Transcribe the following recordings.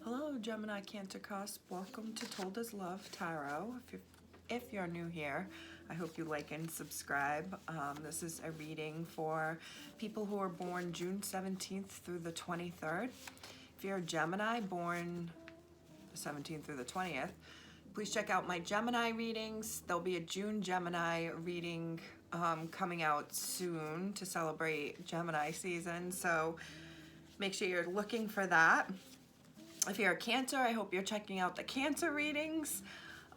Hello, Gemini Cancer Cusp. Welcome to Told as Love Tarot. If you're new here, I hope you like and subscribe. This is a reading for people who are born June 17th through the 23rd. If you're a Gemini born the 17th through the 20th, please check out my Gemini readings. There'll be a June Gemini reading coming out soon to celebrate Gemini season, so make sure you're looking for that. If you're a Cancer, I hope you're checking out the Cancer readings.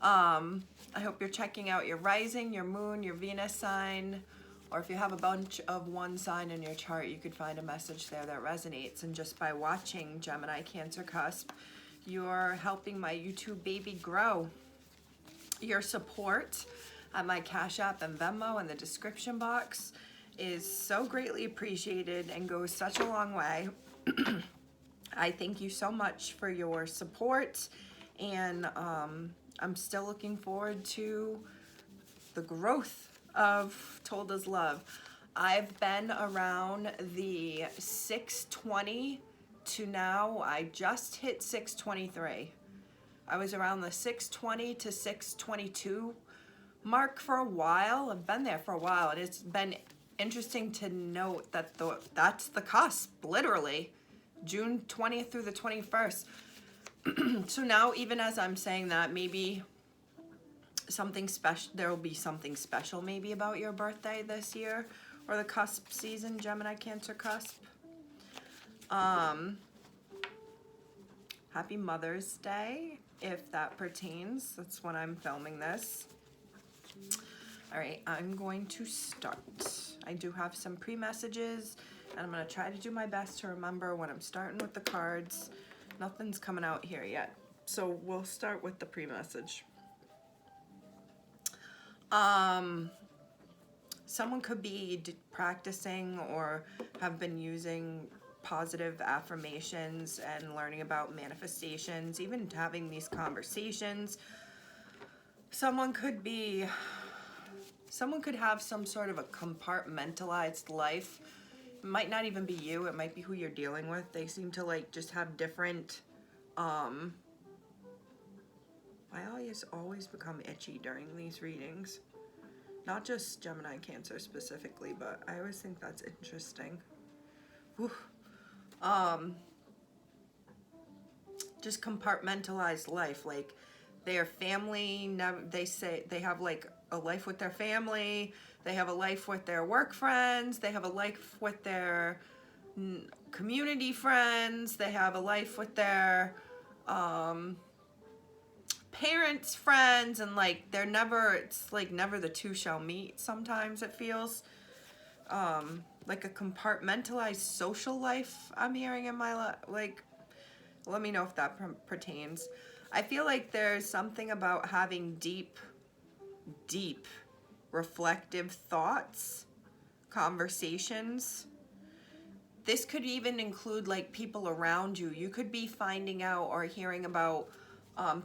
I hope you're checking out your rising, your moon, your Venus sign, or if you have a bunch of one sign in your chart, you could find a message there that resonates. And just by watching Gemini Cancer Cusp, you're helping my YouTube baby grow. Your support at my Cashapp and Venmo in the description box is so greatly appreciated and goes such a long way. I thank you so much for your support, and I'm still looking forward to the growth of Told as Love. I've been around the 620 to now. I just hit 623. I was around the 620 to 622 mark for a while. I've been there for a while, and it's been interesting to note that that's the cusp, literally. June 20th through the 21st. So now, even as I'm saying that, maybe something special, there will be something special maybe about your birthday this year, or the cusp season, Gemini Cancer Cusp. Happy Mother's Day, if that pertains. That's when I'm filming this. All right, I'm going to start. I do have some pre-messages, and I'm going to try to do my best to remember when I'm starting with the cards. Nothing's coming out here yet, so we'll start with the pre-message. Someone could be practicing or have been using positive affirmations and learning about manifestations, even having these conversations. Someone could have some sort of a compartmentalized life. It might not even be you, it might be who you're dealing with. They seem to like just have different, I always become itchy during these readings. Not just Gemini Cancer specifically, but I always think that's interesting. Whew. Just compartmentalized life, like their family, they say they have like a life with their family, they have a life with their work friends, they have a life with their community friends, they have a life with their parents' friends, and like it's like never the two shall meet. Sometimes it feels like a compartmentalized social life I'm hearing in my life. Like, let me know if that pertains. I feel like there's something about having deep reflective thoughts, conversations. This could even include like people around you. You could be finding out or hearing about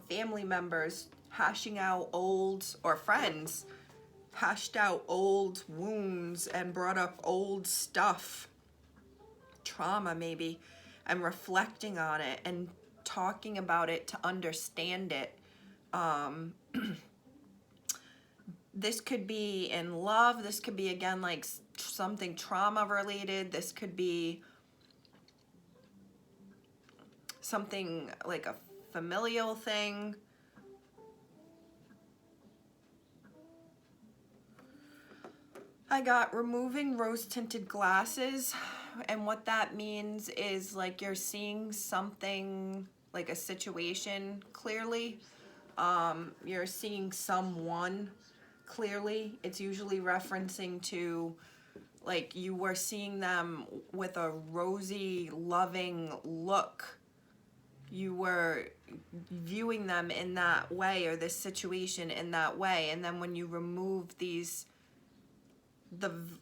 family members hashing out or friends hashed out old wounds and brought up old stuff, trauma maybe, and reflecting on it and talking about it to understand it. This could be in love. This could be, again, like something trauma related. This could be something like a familial thing. I got removing rose-tinted glasses, and what that means is like you're seeing something, like a situation clearly. You're seeing someone clearly. It's usually referencing to like you were seeing them with a rosy, loving look. You were viewing them in that way, or this situation in that way, and then when you remove the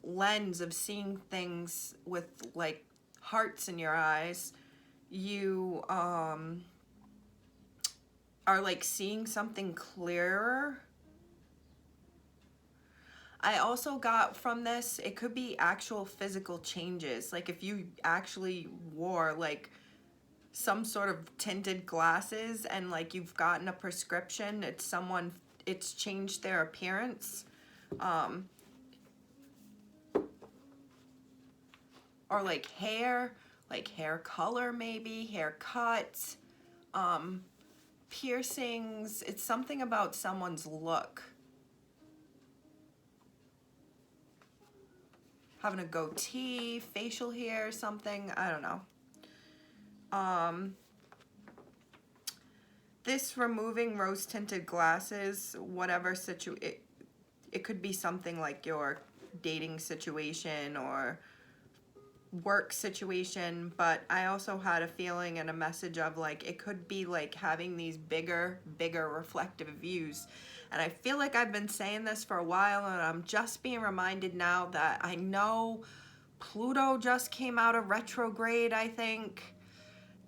lens of seeing things with like hearts in your eyes, you are like seeing something clearer. I also got from this, it could be actual physical changes. Like if you actually wore like some sort of tinted glasses, and like you've gotten a prescription. It's someone, it's changed their appearance. Or like hair color, maybe haircut, piercings. It's something about someone's look. Having a goatee, facial hair, something, I don't know. This removing rose tinted glasses, whatever it could be something like your dating situation or work situation, but I also had a feeling and a message of like it could be like having these bigger reflective views. And I feel like I've been saying this for a while, and I'm just being reminded now that I know Pluto just came out of retrograde, I think.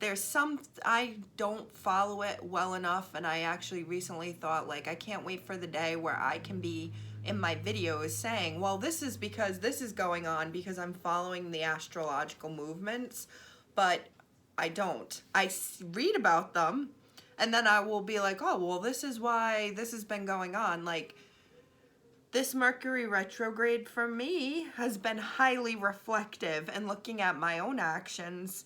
There's some, I don't follow it well enough, and I actually recently thought like I can't wait for the day where I can be in my videos saying, well, this is because this is going on because I'm following the astrological movements, but I don't. I read about them, and then I will be like, oh, well, this is why this has been going on. Like, this Mercury retrograde for me has been highly reflective and looking at my own actions.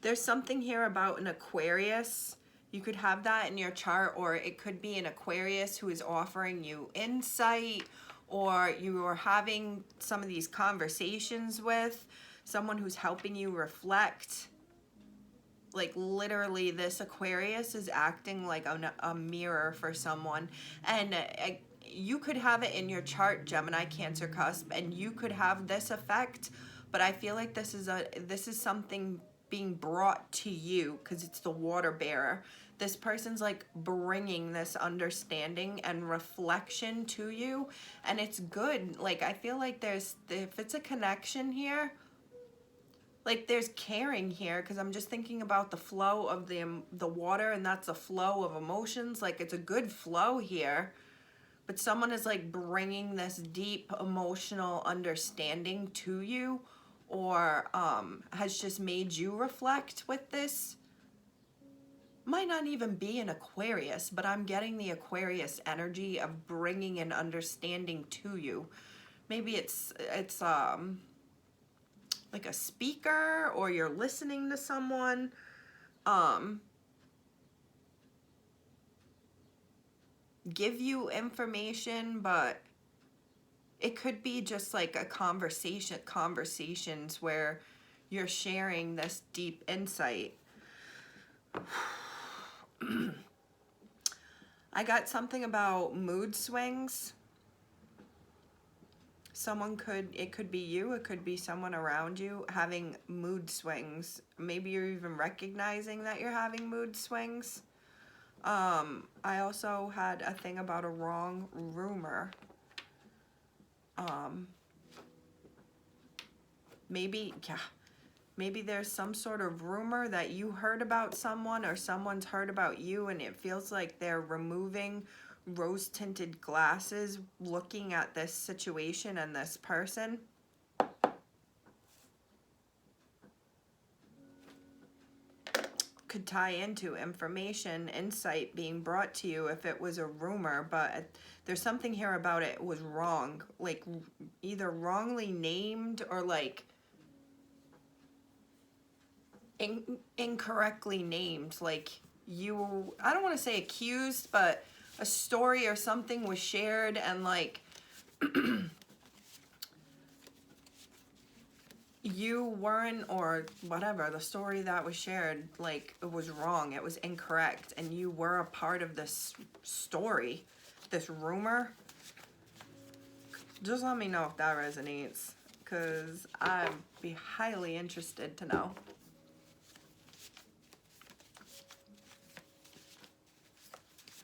There's something here about an Aquarius. You could have that in your chart, or it could be an Aquarius who is offering you insight, or you are having some of these conversations with someone who's helping you reflect. Like literally this Aquarius is acting like a mirror for someone. And you could have it in your chart, Gemini, Cancer cusp, and you could have this effect, but I feel like this is something being brought to you because it's the water bearer. This person's like bringing this understanding and reflection to you, and it's good. Like I feel like if it's a connection here, like there's caring here, because I'm just thinking about the flow of the water, and that's a flow of emotions. Like it's a good flow here, but someone is like bringing this deep emotional understanding to you, or has just made you reflect with this. Might not even be an Aquarius, but I'm getting the Aquarius energy of bringing an understanding to you. Maybe it's like a speaker, or you're listening to someone. Give you information, but it could be just like a conversations where you're sharing this deep insight. I got something about mood swings. It could be you, it could be someone around you having mood swings. Maybe you're even recognizing that you're having mood swings. I also had a thing about a wrong rumor. Maybe there's some sort of rumor that you heard about someone, or someone's heard about you, and it feels like they're removing rose-tinted glasses looking at this situation and this person. Could tie into information, insight being brought to you if it was a rumor, but there's something here about it was wrong, like either wrongly named or like incorrectly named. Like you, I don't want to say accused, but a story or something was shared, and like you weren't, or whatever, the story that was shared, like it was wrong, it was incorrect, and you were a part of this story, this rumor. Just let me know if that resonates, because I'd be highly interested to know.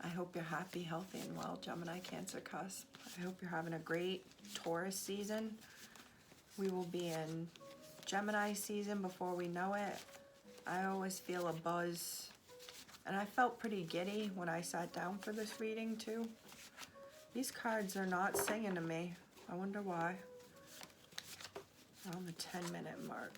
I hope you're happy, healthy, and well, Gemini, Cancer cusp. I hope you're having a great Taurus season. We will be in Gemini season before we know it. I always feel a buzz, and I felt pretty giddy when I sat down for this reading too. These cards are not singing to me. I wonder why. 10-minute mark.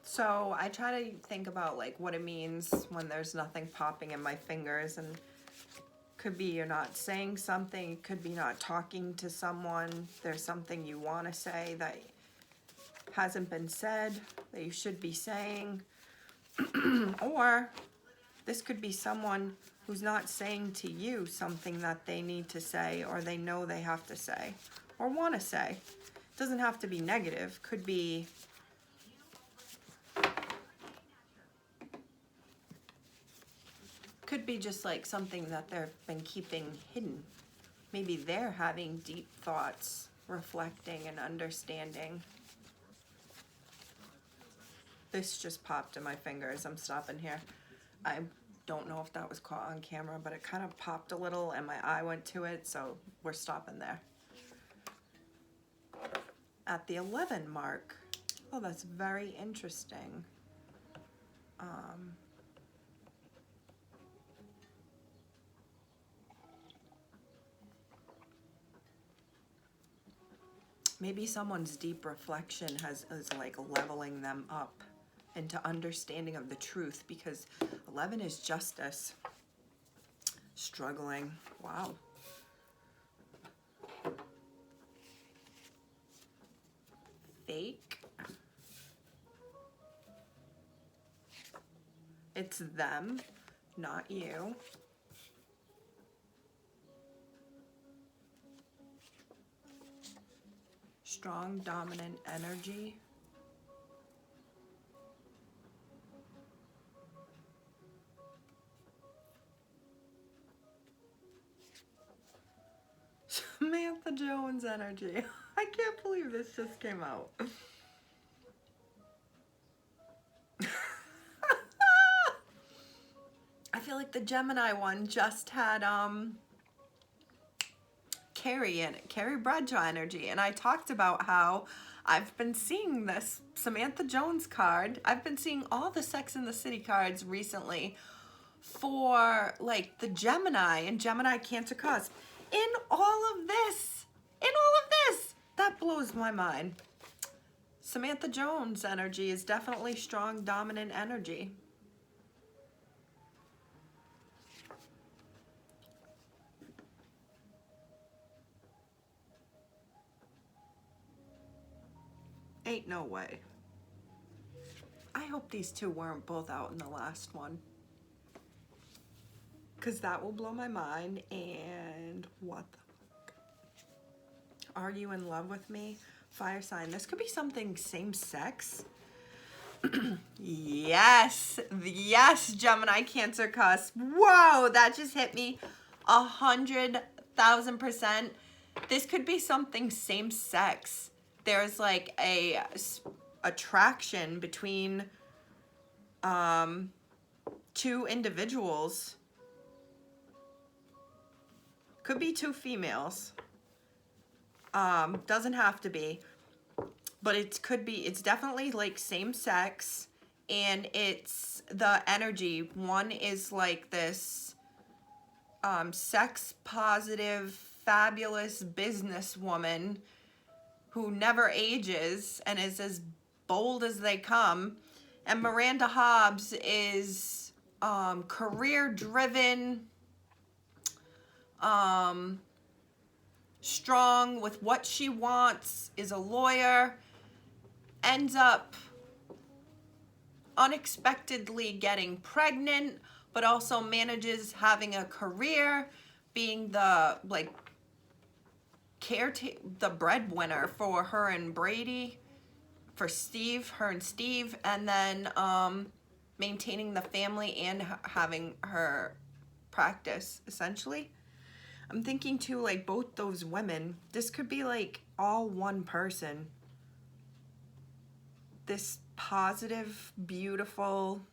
So I try to think about like what it means when there's nothing popping in my fingers, and could be you're not saying something, it could be not talking to someone, there's something you want to say that hasn't been said that you should be saying, or this could be someone who's not saying to you something that they need to say or they know they have to say or want to say. It doesn't have to be negative, could be just like something that they've been keeping hidden. Maybe they're having deep thoughts, reflecting and understanding. This just popped in my fingers. I'm stopping here. I don't know if that was caught on camera, but it kind of popped a little and my eye went to it, so we're stopping there. At the 11 mark. Oh, that's very interesting. Maybe someone's deep reflection is like leveling them up into understanding of the truth, because 11 is justice. Struggling. Wow. Fake. It's them, not you. Strong, dominant energy. Samantha Jones energy. I can't believe this just came out. I feel like the Gemini one just had Carrie in it, Carrie Bradshaw energy, and I talked about how I've been seeing this Samantha Jones card. I've been seeing all the Sex and the City cards recently for like the Gemini and Gemini Cancer cusp. In all of this, that blows my mind. Samantha Jones energy is definitely strong, dominant energy. Ain't no way. I hope these two weren't both out in the last one, because that will blow my mind. And what the fuck? Are you in love with me? Fire sign. This could be something same sex. Yes, Gemini Cancer cusp. Whoa, that just hit me 100,000%. This could be something same sex. There's like a attraction between two individuals. Could be two females. Doesn't have to be, but it could be. It's definitely like same sex, and it's the energy. One is like this sex positive, fabulous businesswoman who never ages and is as bold as they come. And Miranda Hobbs is career-driven, strong with what she wants, is a lawyer, ends up unexpectedly getting pregnant, but also manages having a career, being the like the breadwinner for her and Brady, for Steve, her and Steve, and then maintaining the family and having her practice, essentially. I'm thinking too, like both those women, this could be like all one person. This positive, beautiful,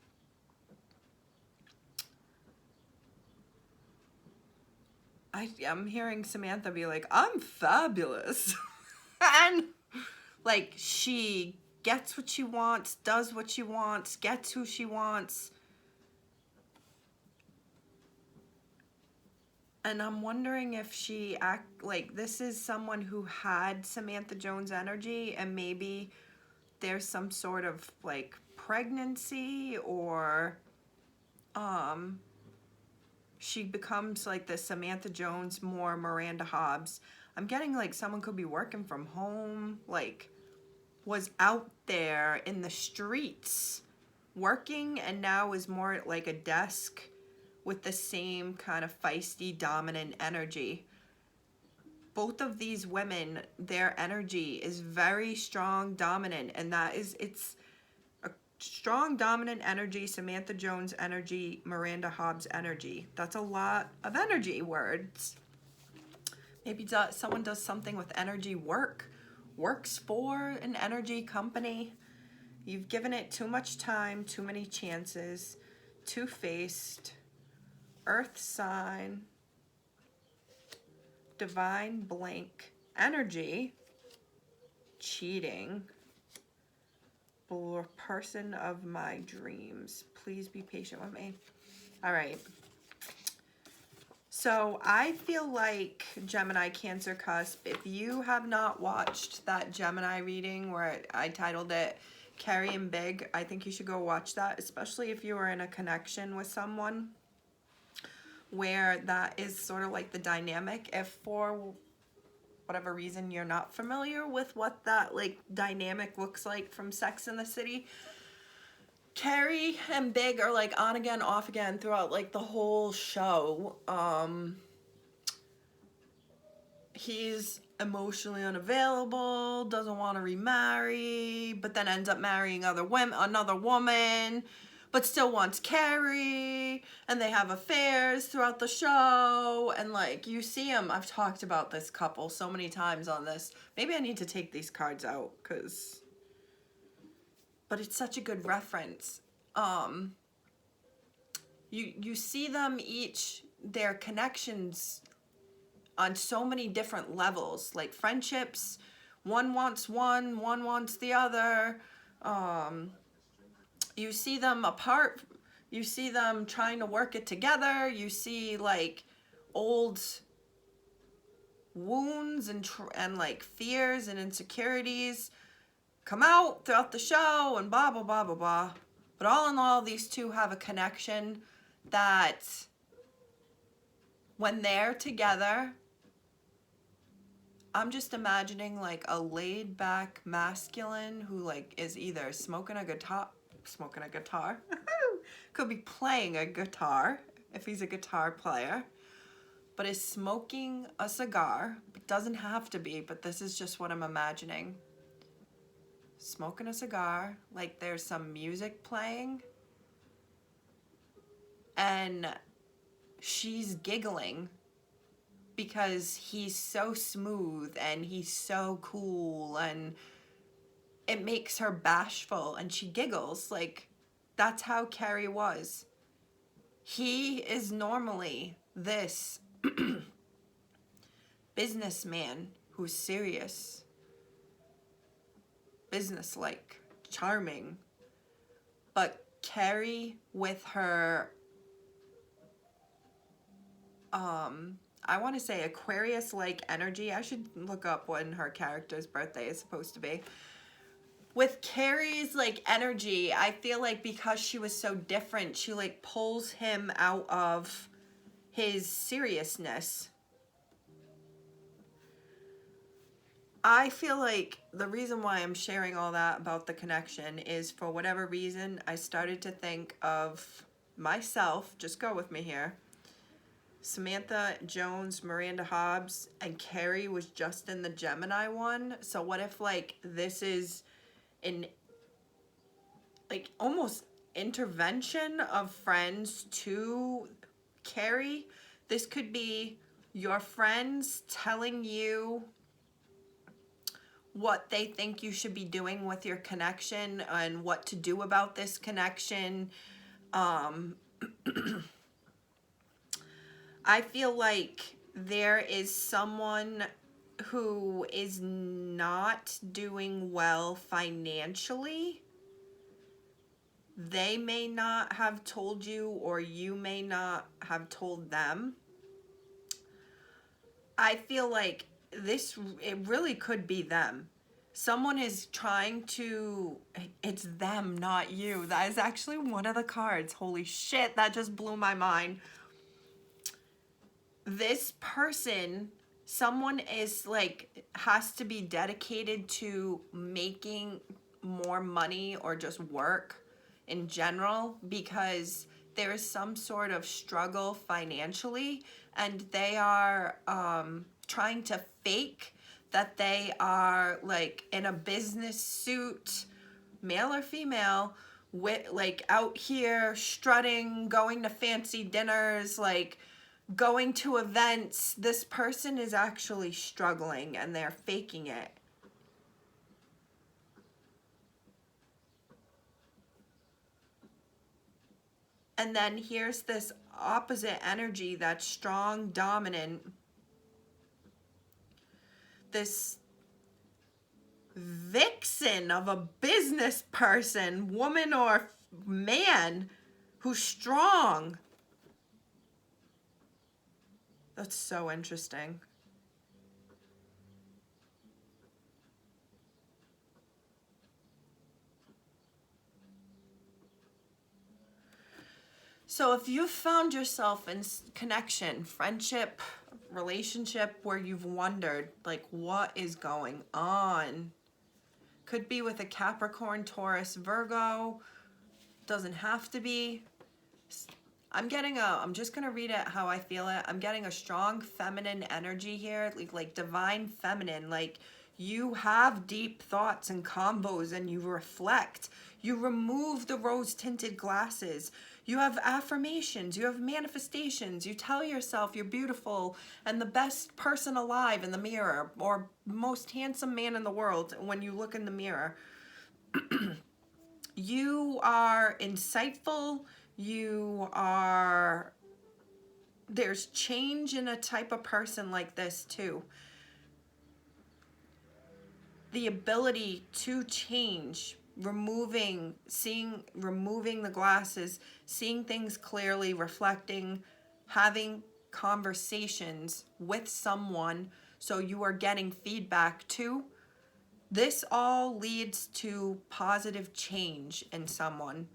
I'm hearing Samantha be like, I'm fabulous. And like she gets what she wants, does what she wants, gets who she wants. And I'm wondering if she this is someone who had Samantha Jones energy, and maybe there's some sort of like pregnancy, or she becomes like the Samantha Jones, more Miranda Hobbs. I'm getting like someone could be working from home, like was out there in the streets working, and now is more at like a desk with the same kind of feisty, dominant energy. Both of these women, their energy is very strong, dominant, and it's a strong, dominant energy, Samantha Jones energy, Miranda Hobbs energy. That's a lot of energy words. Maybe someone does something with energy works for an energy company. You've given it too much time, too many chances, two-faced, earth sign, divine blank energy, cheating, person of my dreams. Please be patient with me. All right. So I feel like Gemini, Cancer cusp, if you have not watched that Gemini reading where I titled it Carrie and Big, I think you should go watch that, especially if you are in a connection with someone where that is sort of like the dynamic. If for whatever reason you're not familiar with what that like dynamic looks like from Sex and the City, Carrie and Big are like on again, off again throughout like the whole show. He's emotionally unavailable, doesn't want to remarry, but then ends up marrying another woman, but still wants Carrie, and they have affairs throughout the show, and like you see him. I've talked about this couple so many times on this. Maybe I need to take these cards out but it's such a good reference. You see them each, their connections on so many different levels, like friendships. One wants one wants the other. You see them apart. You see them trying to work it together. You see like old wounds and like fears and insecurities come out throughout the show, and blah, blah, blah, blah, blah. But all in all, these two have a connection that when they're together, I'm just imagining like a laid back masculine who like is either smoking a guitar, could be playing a guitar if he's a guitar player, but is smoking a cigar. It doesn't have to be, but this is just what I'm imagining. Smoking a cigar, like there's some music playing, and she's giggling because he's so smooth and he's so cool, and it makes her bashful, and she giggles. Like, that's how Carrie was. He is normally this businessman who's serious, businesslike, charming, but Carrie with her I want to say Aquarius-like energy. I should look up when her character's birthday is supposed to be. With Carrie's like energy, I feel like because she was so different, she like pulls him out of his seriousness. I feel like the reason why I'm sharing all that about the connection is, for whatever reason, I started to think of myself. Just go with me here. Samantha Jones, Miranda Hobbs, and Carrie was just in the Gemini one. So what if like this is an like almost intervention of friends to Carrie? This could be your friends telling you what they think you should be doing with your connection and what to do about this connection. I feel like there is someone who is not doing well financially, they may not have told you, or you may not have told them. I feel like it really could be them. Someone is trying to, it's them, not you. That is actually one of the cards. Holy shit, that just blew my mind. This person, someone is like, has to be dedicated to making more money or just work in general, because there is some sort of struggle financially, and they are trying to fake that they are like in a business suit, male or female, with like out here strutting, going to fancy dinners, like going to events. This person is actually struggling and they're faking it. And then here's this opposite energy that's strong, dominant. This vixen of a business person, woman or man, who's strong. That's so interesting. So if you've found yourself in connection, friendship, relationship, where you've wondered, like, what is going on? Could be with a Capricorn, Taurus, Virgo. Doesn't have to be. I'm just going to read it how I feel it. I'm getting a strong feminine energy here, like divine feminine. Like, you have deep thoughts and combos and you reflect. You remove the rose-tinted glasses. You have affirmations. You have manifestations. You tell yourself you're beautiful and the best person alive in the mirror, or most handsome man in the world when you look in the mirror. You are insightful. There's change in a type of person like this too. The ability to change, removing the glasses, seeing things clearly, reflecting, having conversations with someone so you are getting feedback too. This all leads to positive change in someone.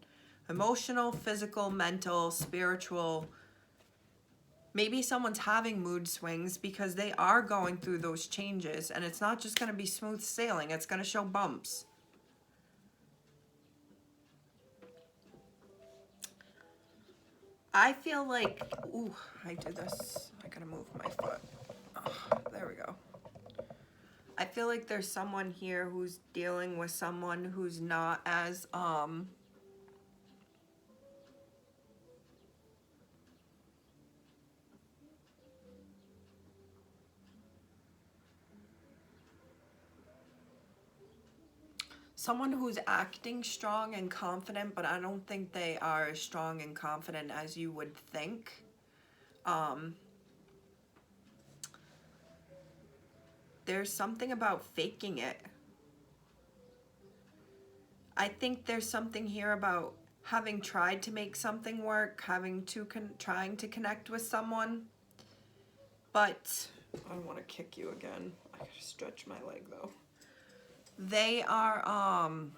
Emotional, physical, mental, spiritual. Maybe someone's having mood swings because they are going through those changes, and it's not just going to be smooth sailing. It's going to show bumps. I feel like, ooh, I did this. I got to move my foot. Oh, there we go. I feel like there's someone here who's dealing with someone who's not as, someone who's acting strong and confident, but I don't think they are as strong and confident as you would think. There's something about faking it. I think there's something here about having tried to make something work, trying to connect with someone, but I don't want to kick you again. I gotta stretch my leg though. They are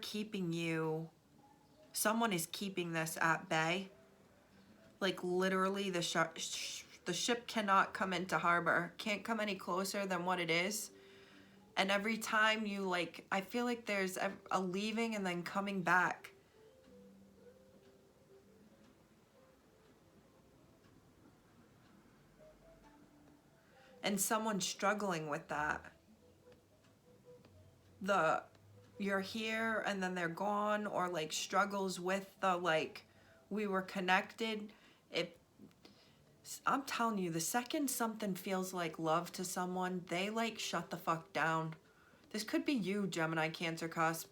keeping you, someone is keeping this at bay. Like literally the ship cannot come into harbor, can't come any closer than what it is. And every time you, like, I feel like there's a leaving and then coming back. And someone struggling with that. You're here and then they're gone, or like struggles with the, like, we were connected. I'm telling you, the second something feels like love to someone, they like shut the fuck down. This could be you, Gemini, Cancer, Cusp.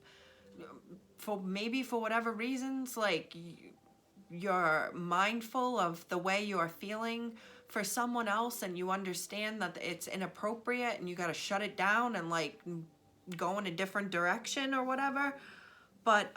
For whatever reasons, like, you're mindful of the way you're feeling for someone else, and you understand that it's inappropriate and you got to shut it down and like go in a different direction or whatever. But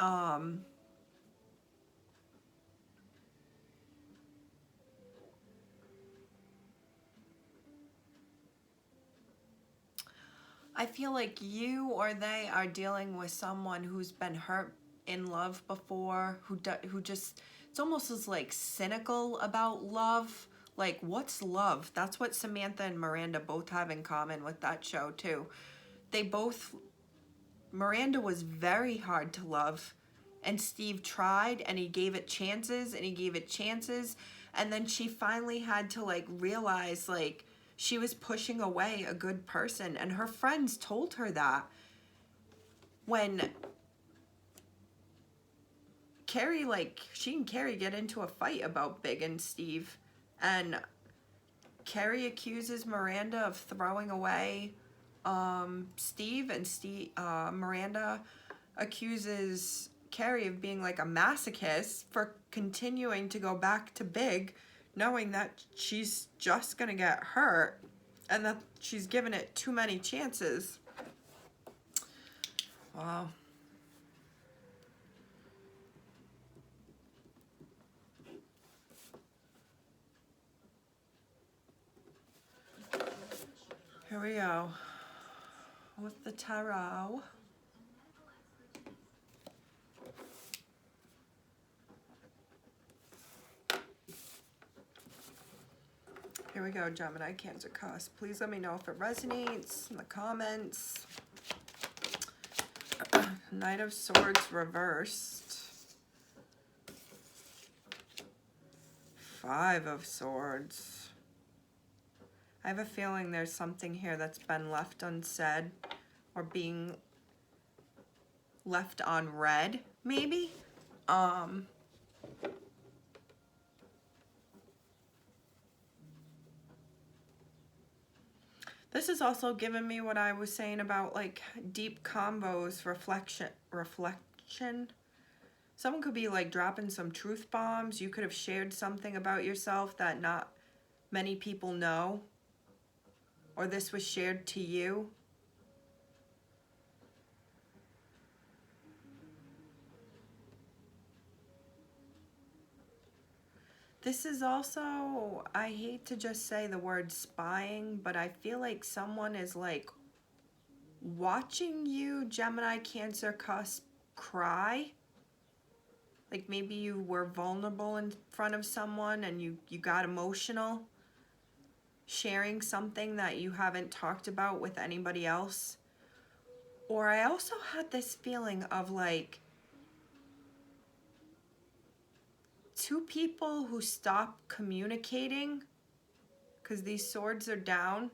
I feel like you or they are dealing with someone who's been hurt in love before, who just, it's almost as like cynical about love. Like, what's love? That's what Samantha and Miranda both have in common with that show too. They both, Miranda was very hard to love, and Steve tried, and he gave it chances and he gave it chances, and then she finally had to like realize like she was pushing away a good person, and her friends told her that. When Carrie, like, she and Carrie get into a fight about Big and Steve, and Carrie accuses Miranda of throwing away Steve, and Miranda accuses Carrie of being like a masochist for continuing to go back to Big, knowing that she's just gonna get hurt and that she's given it too many chances. Wow. Here we go with the tarot. Here we go, Gemini, Cancer, Cusp. Please let me know if it resonates in the comments. Knight of Swords reversed. Five of Swords. I have a feeling there's something here that's been left unsaid or being left on read, maybe. This is also giving me what I was saying about like deep convos, reflection. Someone could be like dropping some truth bombs. You could have shared something about yourself that not many people know, or this was shared to you. This is also, I hate to just say the word spying, but I feel like someone is like watching you, Gemini, Cancer, Cusp, cry. Like maybe you were vulnerable in front of someone and you got emotional, sharing something that you haven't talked about with anybody else. Or I also had this feeling of like two people who stop communicating because these swords are down.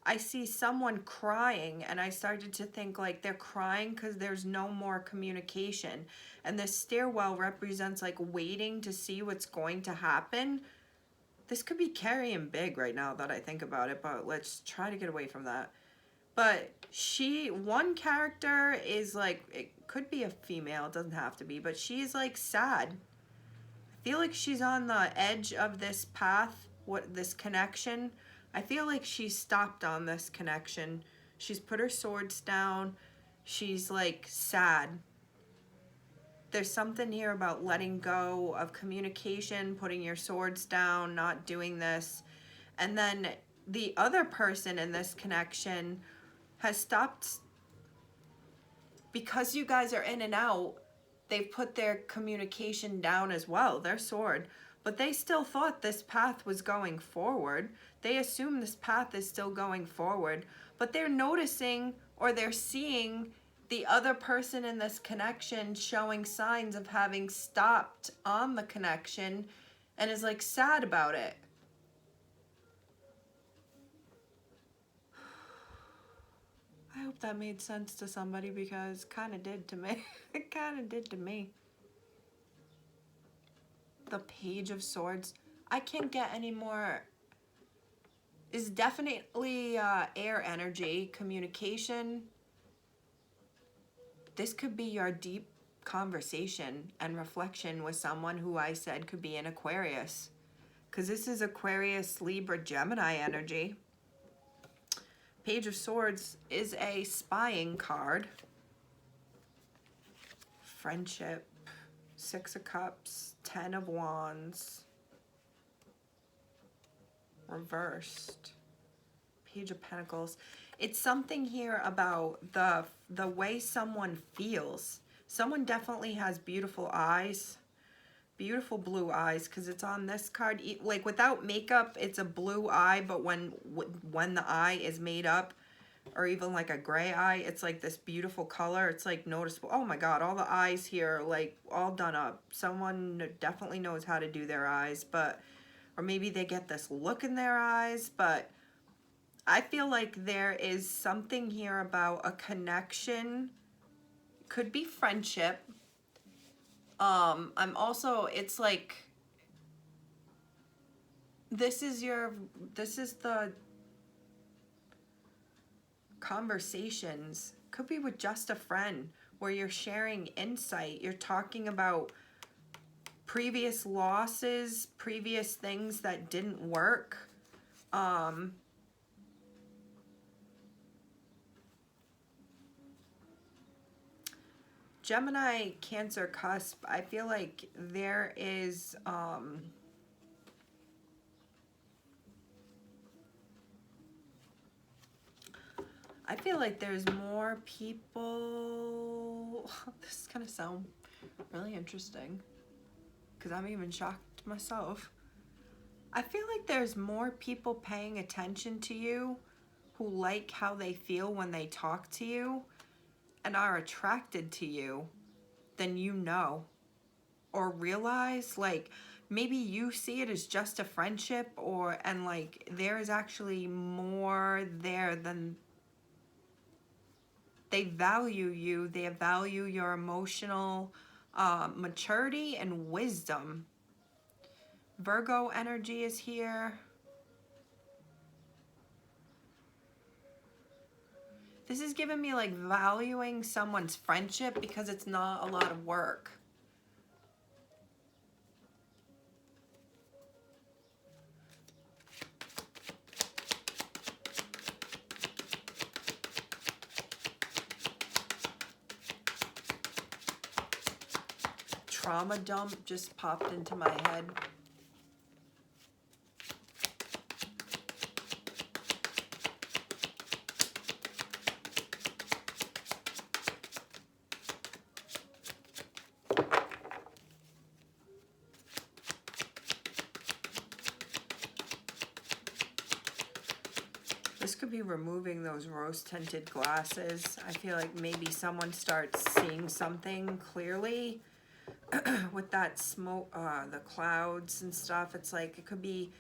I see someone crying, and I started to think like they're crying because there's no more communication. And this stairwell represents like waiting to see what's going to happen. This could be Carrie and Big right now that I think about it, but let's try to get away from that. But one character is like, it could be a female, it doesn't have to be, but she's like sad. I feel like she's on the edge of this path, this connection. I feel like she's stopped on this connection. She's put her swords down. She's like sad. There's something here about letting go of communication, putting your swords down, not doing this. And then the other person in this connection has stopped because you guys are in and out. They've put their communication down as well, their sword, but they still thought this path was going forward. They assume this path is still going forward, but they're noticing or they're seeing the other person in this connection showing signs of having stopped on the connection and is like sad about it. I hope that made sense to somebody because it kind of did to me. It kind of did to me. The Page of Swords. I can't get any more. Is definitely air energy, communication. This could be your deep conversation and reflection with someone who I said could be an Aquarius. Because this is Aquarius, Libra, Gemini energy. Page of Swords is a spying card. Friendship, Six of Cups, Ten of Wands, reversed, Page of Pentacles. It's something here about the way someone feels. Someone definitely has beautiful eyes, beautiful blue eyes, because it's on this card. Like without makeup, it's a blue eye, but when the eye is made up, or even like a gray eye, it's like this beautiful color. It's like noticeable. Oh my God, all the eyes here are like all done up. Someone definitely knows how to do their eyes, but, or maybe they get this look in their eyes, but I feel like there is something here about a connection. Could be friendship. I'm also, it's like, this is the conversations. Could be with just a friend where you're sharing insight. You're talking about previous losses, previous things that didn't work. Gemini, Cancer cusp, I feel like there is, I feel like there's more people, this is gonna sound really interesting, because I'm even shocked myself. I feel like there's more people paying attention to you who like how they feel when they talk to you and are attracted to you than you know or realize. Like maybe you see it as just a friendship, and like there is actually more there than they value you. They value your emotional maturity and wisdom. Virgo energy is here. This is giving me like valuing someone's friendship because it's not a lot of work. Trauma dump just popped into my head. This could be removing those rose-tinted glasses. I feel like maybe someone starts seeing something clearly with that smoke, the clouds and stuff. It's like it could be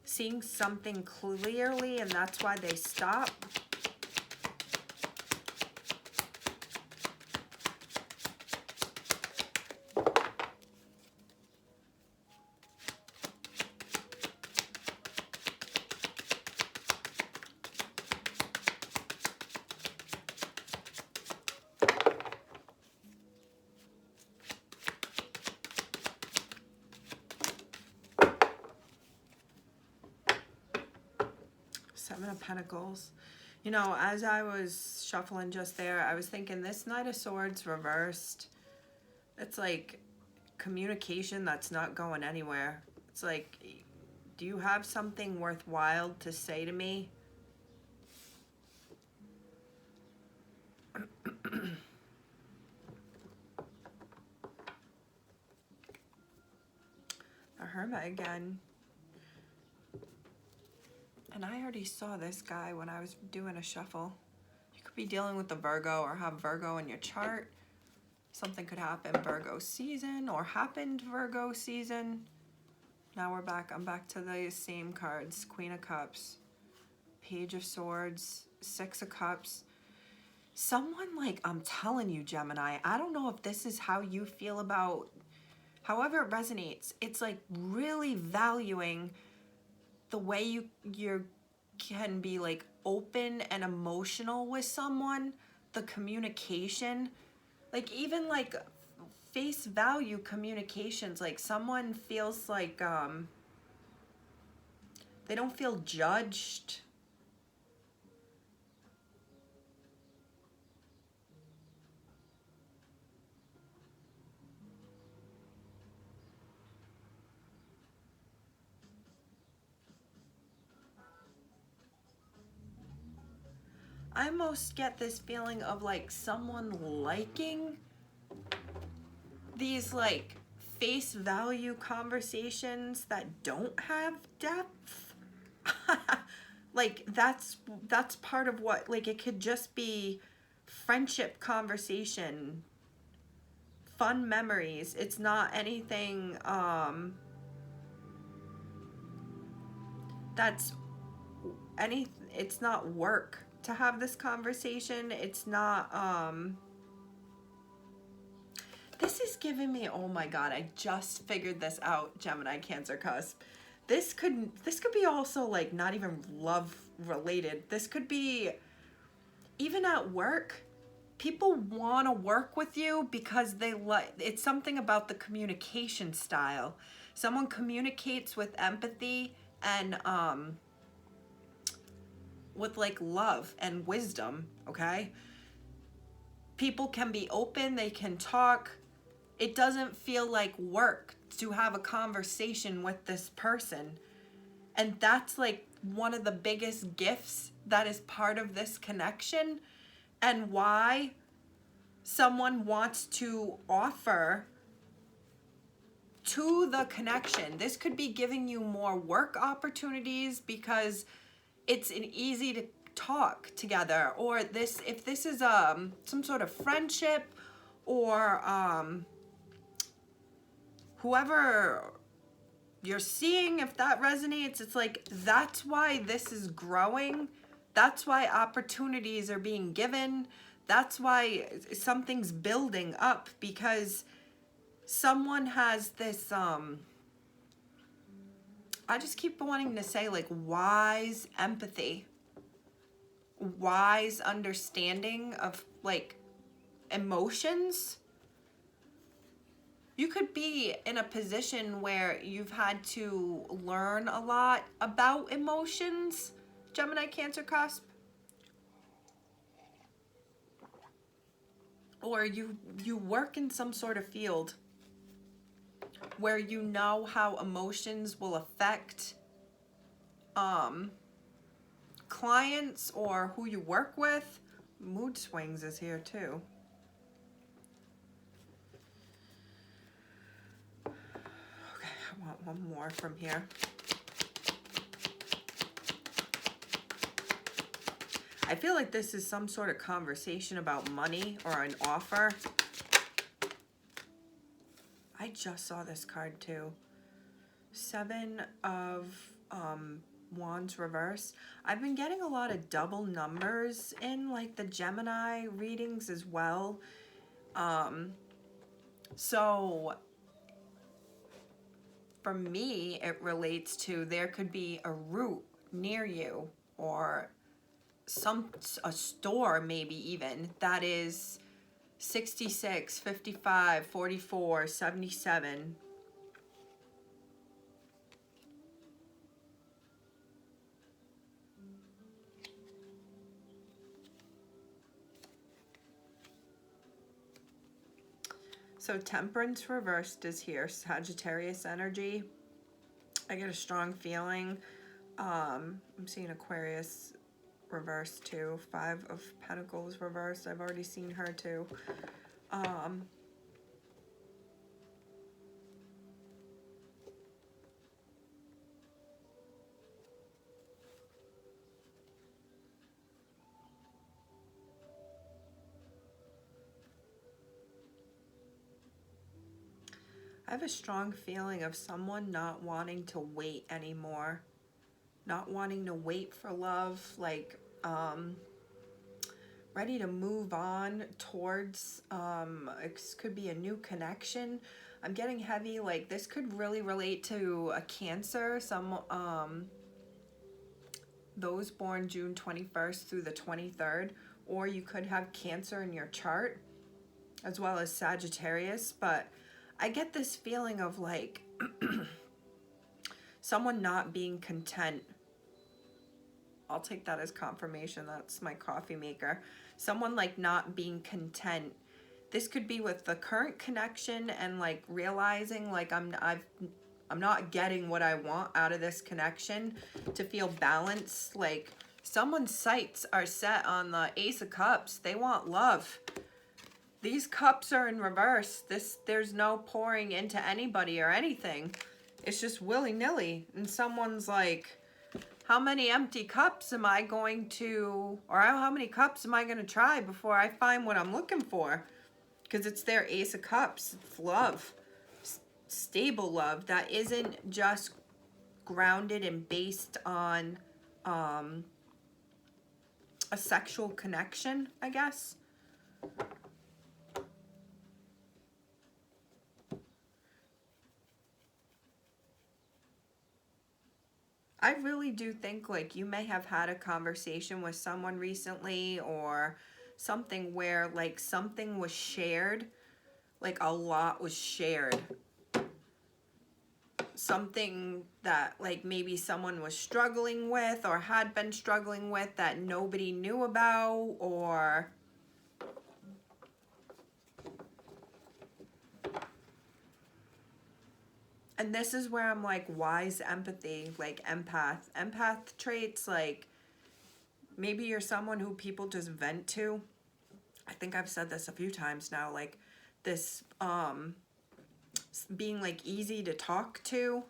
seeing something clearly, and that's why they stop. Seven of Pentacles. You know, as I was shuffling just there, I was thinking this Knight of Swords reversed. It's like communication that's not going anywhere. It's like, do you have something worthwhile to say to me? The Hermit again. And I already saw this guy when I was doing a shuffle. You could be dealing with the Virgo or have Virgo in your chart. Something could happen Virgo season or happened Virgo season. Now we're back. I'm back to the same cards. Queen of Cups, Page of Swords, Six of Cups. Someone, like, I'm telling you, Gemini, I don't know if this is how you feel about, however it resonates. It's like really valuing the way you can be like open and emotional with someone, the communication. Like even like face value communications, like someone feels like they don't feel judged. I almost get this feeling of like someone liking these like face value conversations that don't have depth. Like that's part of what, like it could just be friendship conversation, fun memories. It's not anything that's it's not work to have this conversation. It's not this is giving me, oh my god, I just figured this out, Gemini Cancer cusp. This could be also like not even love related. This could be even at work. People want to work with you because they like, it's something about the communication style. Someone communicates with empathy and with like love and wisdom, okay? People can be open, they can talk. It doesn't feel like work to have a conversation with this person. And that's like one of the biggest gifts that is part of this connection, and why someone wants to offer to the connection. This could be giving you more work opportunities because it's an easy to talk together, or this, if this is some sort of friendship, or whoever you're seeing, if that resonates, it's like that's why this is growing. That's why opportunities are being given. That's why something's building up, because someone has this I just keep wanting to say like wise empathy, wise understanding of like emotions. You could be in a position where you've had to learn a lot about emotions, Gemini Cancer cusp. Or you work in some sort of field where you know how emotions will affect clients or who you work with. Mood swings is here too. Okay, I want one more from here. I feel like this is some sort of conversation about money or an offer. I just saw this card too. 7 of Wands reverse. I've been getting a lot of double numbers in like the Gemini readings as well. So for me, it relates to there could be a route near you, or a store maybe even, that is 66, 55, 44, 77. So Temperance reversed is here, Sagittarius energy. I get a strong feeling. I'm seeing Aquarius reversed too. 5 of Pentacles reversed. I've already seen her too. I have a strong feeling of someone not wanting to wait anymore. Not wanting to wait for love, like ready to move on towards it could be a new connection. I'm getting heavy, like this could really relate to a Cancer, some those born June 21st through the 23rd, or you could have Cancer in your chart. as well as Sagittarius, but I get this feeling of like someone not being content. I'll take that as confirmation. That's my coffee maker. Someone like not being content. This could be with the current connection and like realizing like I'm not getting what I want out of this connection to feel balanced. Like someone's sights are set on the Ace of Cups. They want love. These cups are in reverse. There's no pouring into anybody or anything. It's just willy-nilly. And someone's like, how many empty cups am I going to, or how many cups am I going to try before I find what I'm looking for? Because it's their Ace of Cups. It's love. Stable love that isn't just grounded and based on a sexual connection, I guess. I really do think like you may have had a conversation with someone recently or something where like something was shared, like a lot was shared. Something that like maybe someone was struggling with or had been struggling with that nobody knew about, or and this is where I'm like, wise empathy, like empath traits, like maybe you're someone who people just vent to. I think I've said this a few times now, like this being like easy to talk to,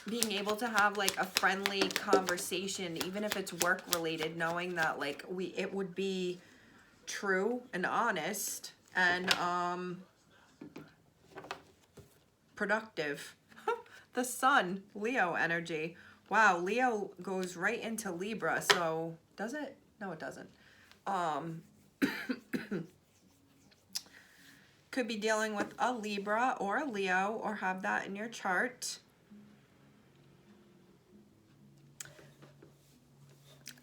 being able to have like a friendly conversation, even if it's work related, knowing that like it would be true and honest and productive. The sun, Leo energy. Wow, Leo goes right into Libra. So does it? No, it doesn't. Could be dealing with a Libra or a Leo, or have that in your chart.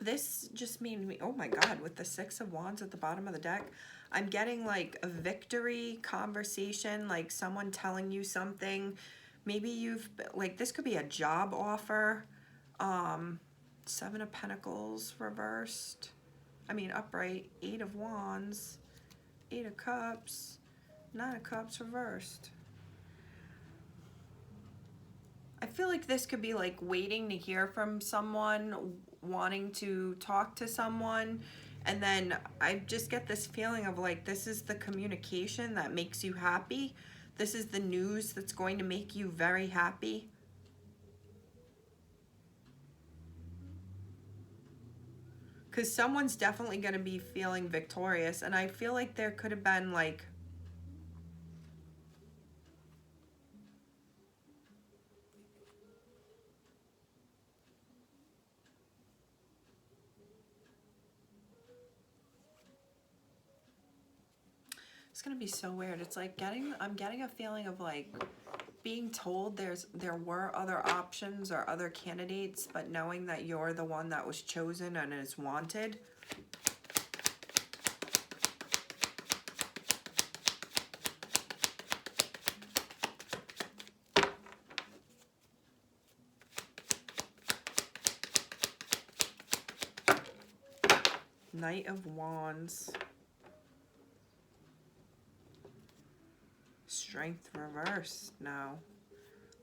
This just made me, oh my God, with the Six of Wands at the bottom of the deck, I'm getting like a victory conversation, like someone telling you something. Maybe you've, like, this could be a job offer. Seven of Pentacles reversed. I mean, upright. Eight of Wands. Eight of Cups. Nine of Cups reversed. I feel like this could be like waiting to hear from someone, wanting to talk to someone, and then I just get this feeling of like this is the communication that makes you happy. This is the news that's going to make you very happy. Because someone's definitely going to be feeling victorious, and I feel like there could have been like it's gonna be so weird. It's like I'm getting a feeling of like being told there were other options or other candidates, but knowing that you're the one that was chosen and is wanted. Knight of Wands. Strength reversed now.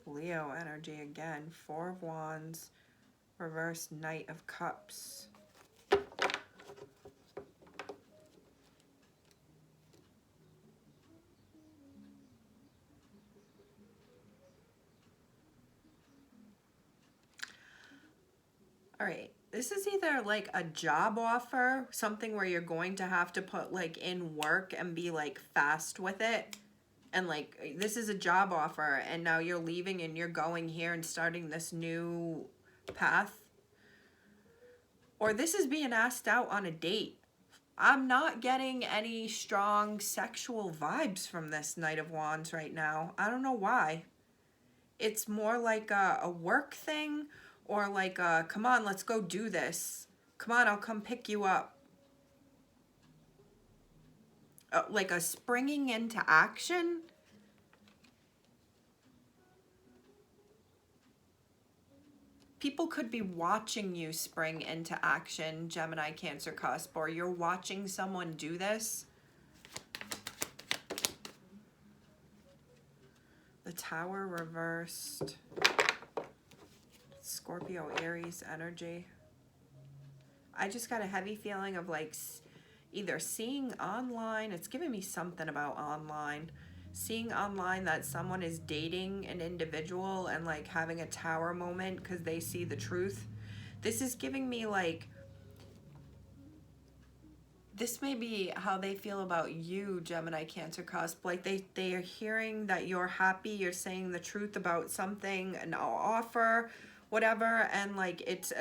Leo energy again. Four of Wands. Reverse Knight of Cups. All right. This is either like a job offer, something where you're going to have to put like in work and be like fast with it. And like, this is a job offer and now you're leaving and you're going here and starting this new path. Or this is being asked out on a date. I'm not getting any strong sexual vibes from this Knight of Wands right now. I don't know why. It's more like a work thing, or like a, come on, let's go do this. Come on, I'll come pick you up. like a springing into action. People could be watching you spring into action, Gemini, Cancer cusp, or you're watching someone do this. The Tower reversed. Scorpio, Aries energy. I just got a heavy feeling of like either seeing online, it's giving me something about online, seeing online that someone is dating an individual and like having a tower moment because they see the truth. This is giving me like, this may be how they feel about you, Gemini, Cancer cusp. Like they are hearing that you're happy, you're saying the truth about something, an offer, whatever, and like it's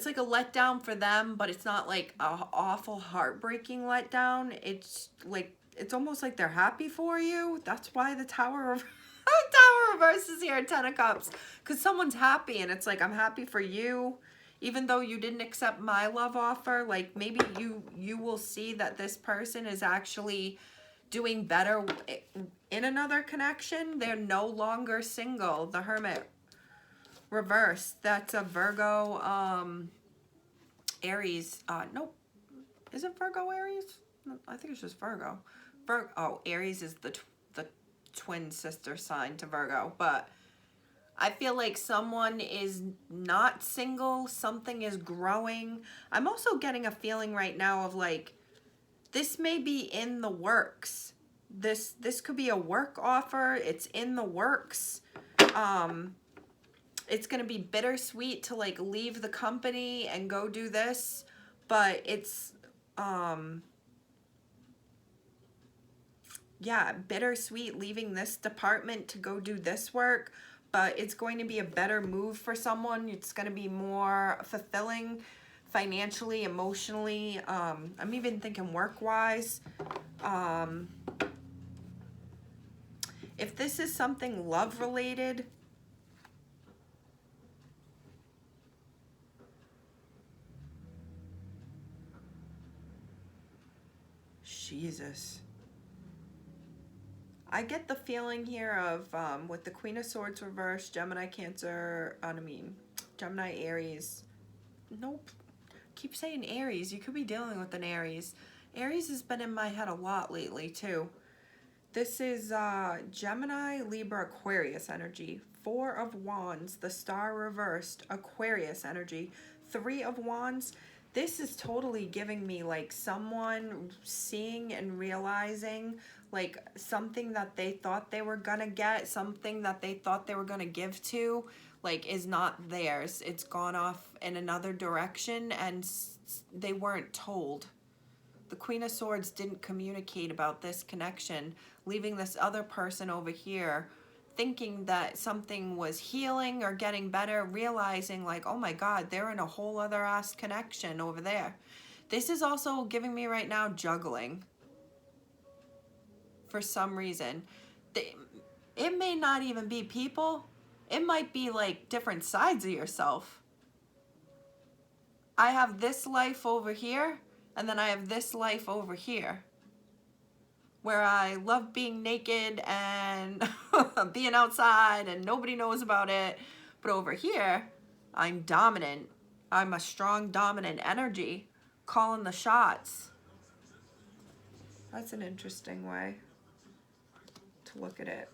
like a letdown for them, but it's not like a awful heartbreaking letdown. It's like, it's almost like they're happy for you. That's why the Tower of Tower reverse is here, 10 of Cups, because someone's happy, and it's like, I'm happy for you, even though you didn't accept my love offer. Like maybe you will see that this person is actually doing better in another connection. They're no longer single. The Hermit reverse, that's a Virgo, Aries, nope, is it Virgo Aries? No, I think it's just Virgo. Oh, Aries is the twin sister sign to Virgo, but I feel like someone is not single, something is growing. I'm also getting a feeling right now of like, this may be in the works. This could be a work offer, it's in the works. It's going to be bittersweet to like leave the company and go do this, but it's, yeah, bittersweet leaving this department to go do this work, but it's going to be a better move for someone. It's going to be more fulfilling financially, emotionally. I'm even thinking work-wise. If this is something love-related, Jesus. I get the feeling here of, with the Queen of Swords reversed, Gemini, Cancer, Gemini, Aries. Nope. Keep saying Aries. You could be dealing with an Aries. Aries has been in my head a lot lately, too. This is Gemini, Libra, Aquarius energy. 4 of Wands, the Star reversed, Aquarius energy. 3 of Wands. This is totally giving me like someone seeing and realizing like something that they thought they were gonna get, something that they thought they were gonna give to, like is not theirs. It's gone off in another direction and they weren't told. The Queen of Swords didn't communicate about this connection, leaving this other person over here thinking that something was healing or getting better, realizing like, oh my God, they're in a whole other ass connection over there. This is also giving me right now juggling. For some reason. It may not even be people. It might be like different sides of yourself. I have this life over here, and then I have this life over here, where I love being naked and being outside and nobody knows about it. But over here, I'm dominant. I'm a strong, dominant energy, calling the shots. That's an interesting way to look at it.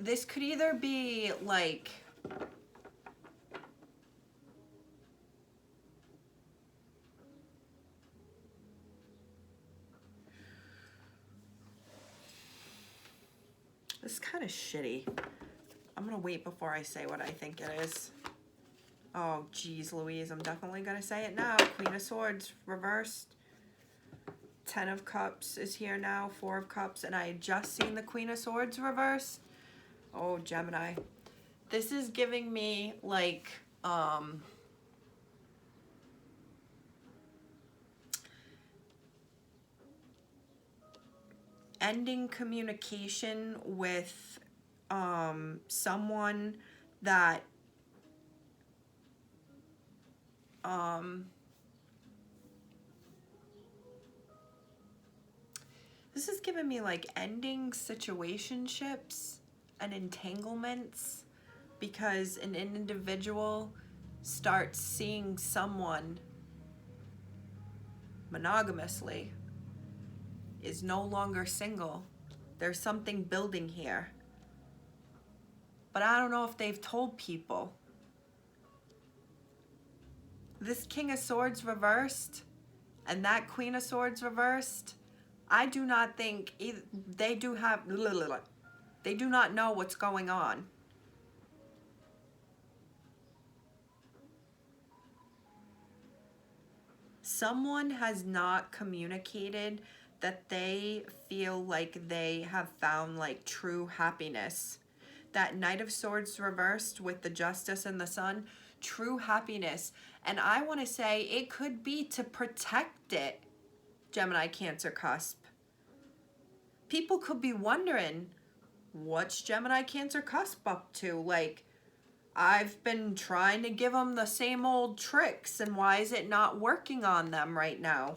This could either be like, this is kind of shitty. I'm gonna wait before I say what I think it is. Oh, geez, Louise, I'm definitely gonna say it now. Queen of Swords reversed. 10 of Cups is here now, 4 of Cups, and I had just seen the Queen of Swords reverse. Oh, Gemini. This is giving me like, ending communication with someone that This is giving me like ending situationships and entanglements because an individual starts seeing someone monogamously, is no longer single. There's something building here. But I don't know if they've told people. This King of Swords reversed and that Queen of Swords reversed, I do not think they do not know what's going on. Someone has not communicated that they feel like they have found like true happiness. That Knight of Swords reversed with the Justice and the Sun, true happiness. And I want to say it could be to protect it, Gemini Cancer cusp. People could be wondering, what's Gemini Cancer cusp up to? Like, I've been trying to give them the same old tricks, and why is it not working on them right now?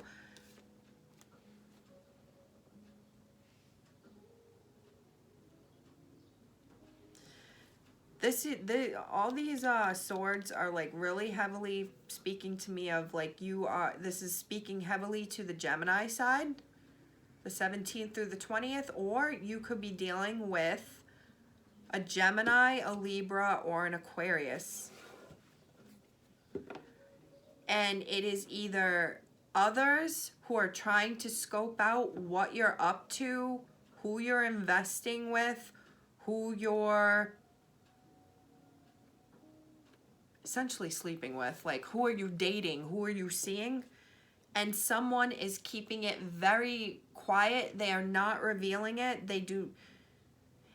All these swords are like really heavily speaking to me of like this is speaking heavily to the Gemini side, the 17th through the 20th, or you could be dealing with a Gemini, a Libra, or an Aquarius. And it is either others who are trying to scope out what you're up to, who you're investing with, who you're essentially sleeping with, like who are you dating, who are you seeing, and someone is keeping it very quiet. They are not revealing it.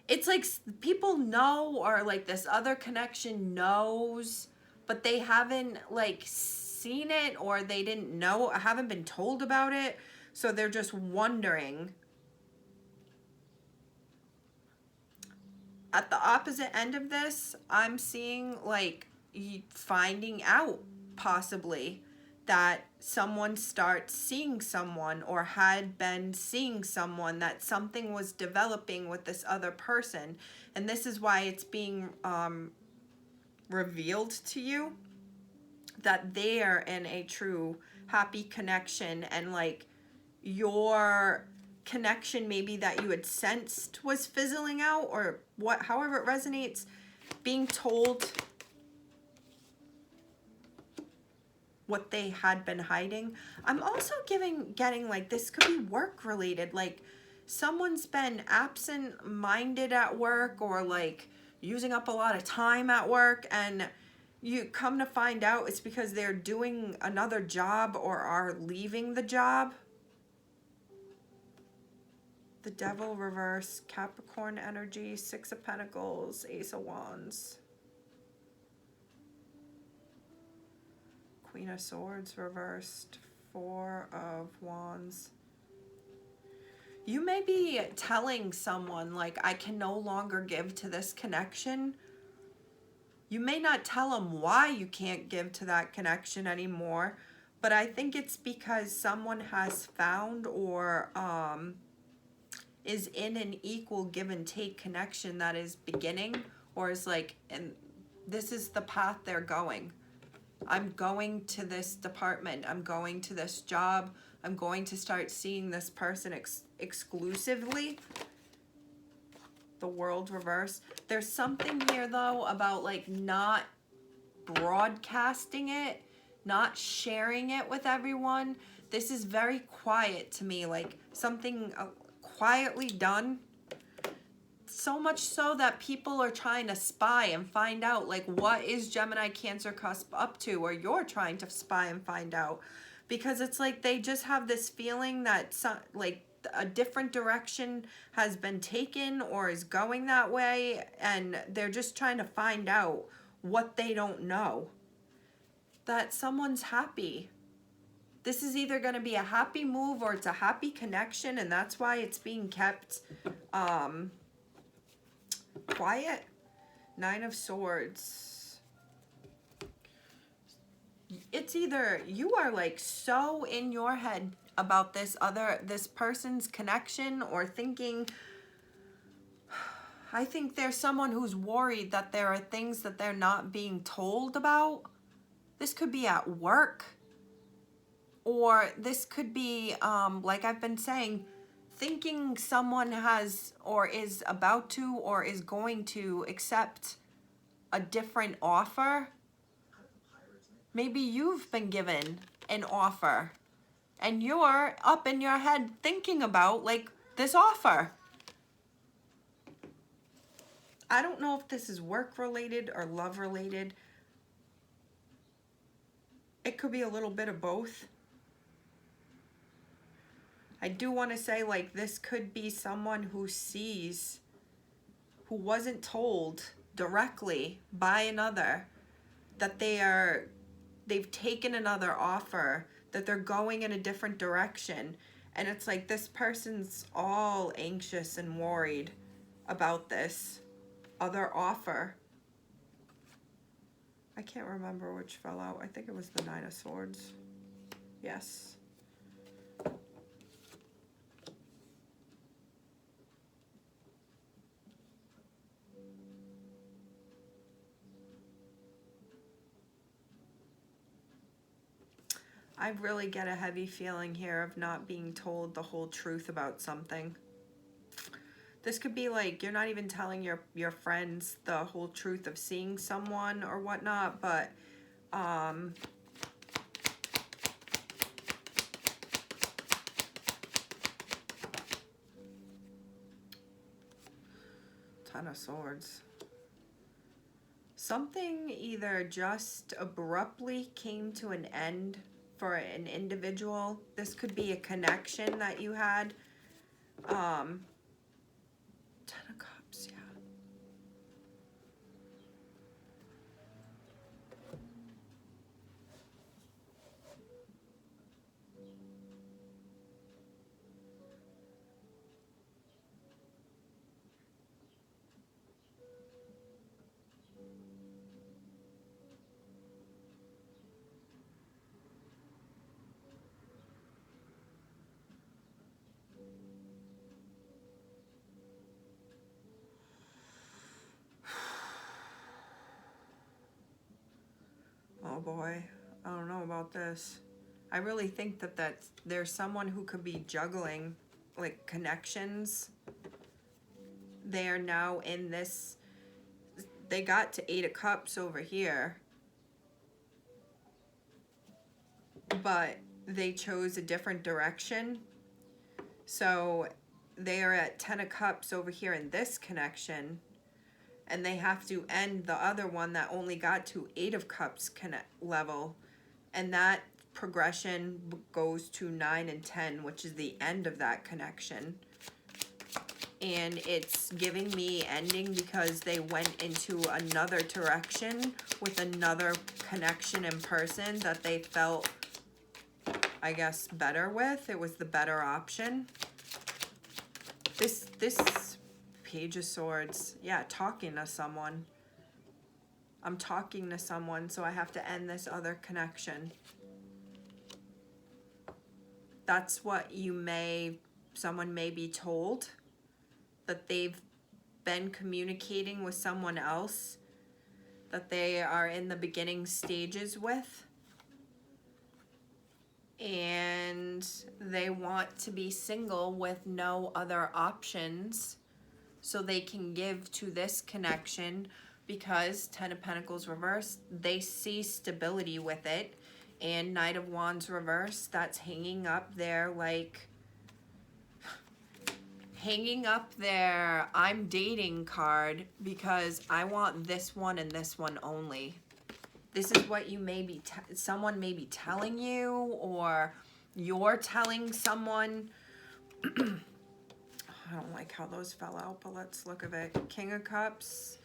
It's like people know, or like this other connection knows, but they haven't like seen it, or they didn't know, haven't been told about it, so they're just wondering. At the opposite end of this, I'm seeing like finding out possibly that someone starts seeing someone, or had been seeing someone, that something was developing with this other person, and this is why it's being revealed to you that they're in a true happy connection, and like your connection maybe that you had sensed was fizzling out, or what, however it resonates, being told what they had been hiding. I'm also getting like this could be work related, like someone's been absent-minded at work, or like using up a lot of time at work, and you come to find out it's because they're doing another job or are leaving the job. The Devil reverse, Capricorn energy, Six of Pentacles, Ace of Wands. Queen of Swords reversed, Four of Wands. You may be telling someone like, I can no longer give to this connection. You may not tell them why you can't give to that connection anymore, but I think it's because someone has found, or is in an equal give and take connection that is beginning, or is like, and this is the path they're going. I'm going to this department, I'm going to this job, I'm going to start seeing this person exclusively. The World reverse. There's something here though about like not broadcasting it, not sharing it with everyone. This is very quiet to me, like something quietly done. So much so that people are trying to spy and find out like what is Gemini Cancer cusp up to, or you're trying to spy and find out, because it's like they just have this feeling that like a different direction has been taken or is going that way, and they're just trying to find out what they don't know. That someone's happy. This is either going to be a happy move or it's a happy connection, and that's why it's being kept quiet. Nine of Swords. it's either you are like so in your head about this person's connection, or thinking, I think there's someone who's worried that there are things that they're not being told about. This could be at work, or this could be, like I've been saying, thinking someone has, or is about to, or is going to accept a different offer. Maybe you've been given an offer and you're up in your head thinking about like this offer. I don't know if this is work related or love related. It could be a little bit of both. I do want to say, like, this could be someone who wasn't told directly by another that they've taken another offer, that they're going in a different direction. And it's like this person's all anxious and worried about this other offer. I can't remember which fell out. I think it was the Nine of Swords. Yes. I really get a heavy feeling here of not being told the whole truth about something. This could be like you're not even telling your friends the whole truth of seeing someone or whatnot, but Ten of Swords. Something either just abruptly came to an end for an individual. This could be a connection that you had. Ten of Cups, yeah. Oh boy, I don't know about this. I really think that there's someone who could be juggling like connections. They are now in this, they got to Eight of Cups over here, but they chose a different direction. So they are at Ten of Cups over here in this connection, and they have to end the other one that only got to Eight of Cups level, and that progression goes to 9 and 10, which is the end of that connection. And it's giving me ending because they went into another direction with another connection in person that they felt, I guess, better with. It was the better option. This Page of Swords, yeah, talking to someone. I'm talking to someone, so I have to end this other connection. That's what someone may be told, that they've been communicating with someone else that they are in the beginning stages with, and they want to be single with no other options, so they can give to this connection, because Ten of Pentacles reversed, they see stability with it, and Knight of Wands reversed, that's hanging up there like hanging up their I'm dating card, because I want this one and this one only. This is what you may be, someone may be telling you, or you're telling someone. I don't like how those fell out, but let's look at it. King of Cups